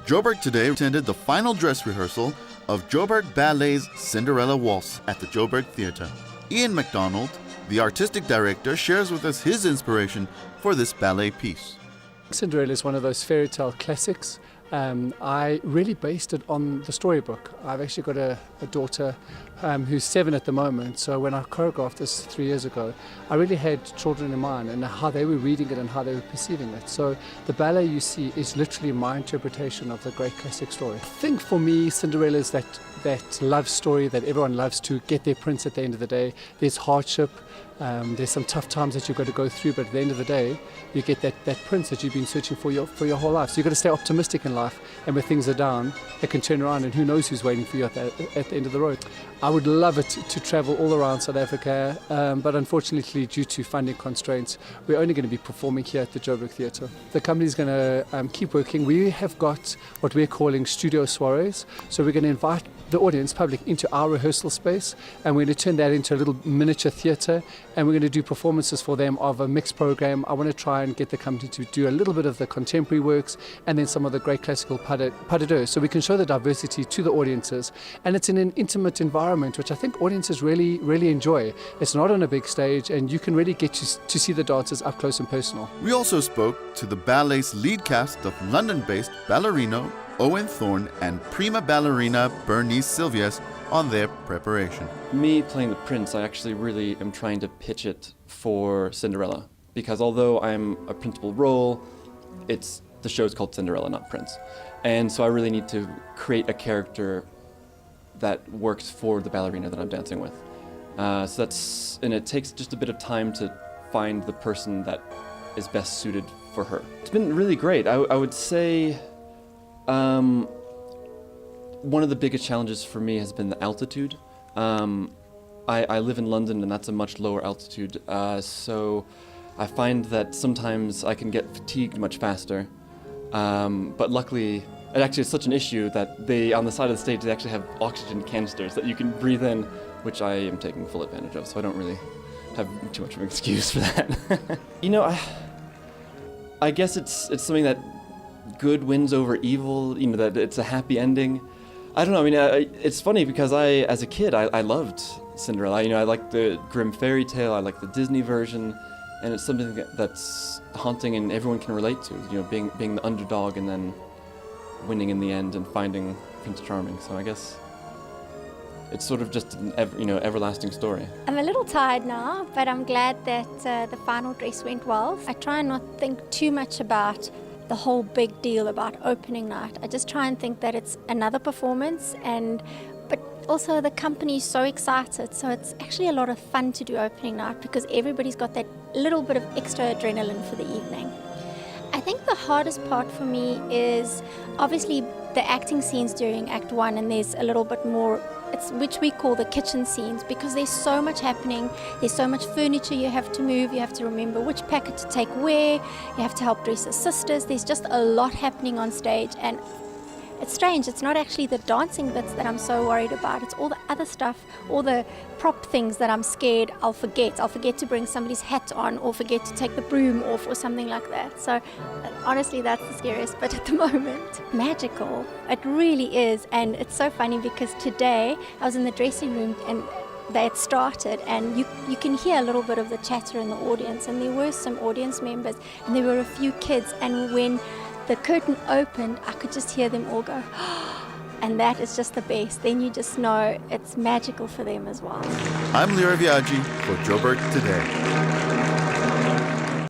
Joburg Today attended the final dress rehearsal of Joburg Ballet's Cinderella Waltz at the Joburg Theatre. Ian MacDonald, the artistic director, shares with us his inspiration for this ballet piece. Cinderella is one of those fairy tale classics. I really based it on the storybook. I've actually got a daughter who's 7 at the moment, so when I choreographed this 3 years ago, I really had children in mind and how they were reading it and how they were perceiving it. So the ballet you see is literally my interpretation of the great classic story. I think for me, Cinderella is that love story that everyone loves to get their prince at the end of the day. There's hardship, there's some tough times that you've got to go through, but at the end of the day, you get that prince that you've been searching for your whole life. So you've got to stay optimistic in life, and when things are down, it can turn around, and who knows who's waiting for you at the end of the road. I would love it to travel all around South Africa, but unfortunately, due to funding constraints, we're only going to be performing here at the Joburg Theatre. The company's going to keep working. We have got what we're calling studio soirees, so we're going to invite the audience, public, into our rehearsal space, and we're going to turn that into a little miniature theatre, and we're going to do performances for them of a mixed program. I want to try and get the company to do a little bit of the contemporary works and then some of the great classical pas de deux, so we can show the diversity to the audiences, and it's in an intimate environment which I think audiences really enjoy. It's not on a big stage, and you can really get to see the dancers up close and personal. We also spoke to the ballet's lead cast of London-based ballerino Owen Thorne and prima ballerina Bernice Silvius on their preparation. Me playing the prince, I actually really am trying to pitch it for Cinderella, because although I'm a principal role, the show's called Cinderella, not Prince. And so I really need to create a character that works for the ballerina that I'm dancing with. And it takes just a bit of time to find the person that is best suited for her. It's been really great. I would say one of the biggest challenges for me has been the altitude. I live in London, and that's a much lower altitude, so I find that sometimes I can get fatigued much faster. But luckily, it actually is such an issue that on the side of the stage, they actually have oxygen canisters that you can breathe in, which I am taking full advantage of, so I don't really have too much of an excuse for that. I guess it's something that good wins over evil, that it's a happy ending. I don't know, it's funny because as a kid, I loved Cinderella. I like the Grimm fairy tale, I like the Disney version, and it's something that's haunting and everyone can relate to, being the underdog and then winning in the end and finding Prince Charming. So I guess it's sort of just an everlasting story. I'm a little tired now, but I'm glad that the final dress went well. I try and not think too much about the whole big deal about opening night. I just try and think that it's another performance, but also the company's so excited, so it's actually a lot of fun to do opening night because everybody's got that little bit of extra adrenaline for the evening. I think the hardest part for me is obviously the acting scenes during Act 1, and there's a little bit more, which we call the kitchen scenes, because there's so much happening, there's so much furniture you have to move, you have to remember which packet to take where, you have to help dress the sisters, there's just a lot happening on stage, and it's strange, it's not actually the dancing bits that I'm so worried about, it's all the other stuff, all the prop things that I'm scared I'll forget to bring somebody's hat on or forget to take the broom off or something like that. So honestly, that's the scariest bit at the moment. Magical, it really is, and it's so funny because today I was in the dressing room and they had started, and you can hear a little bit of the chatter in the audience, and there were some audience members and there were a few kids, and when the curtain opened, I could just hear them all go, and that is just the best. Then you just know it's magical for them as well. I'm Lira Viaggi for Joburg Today.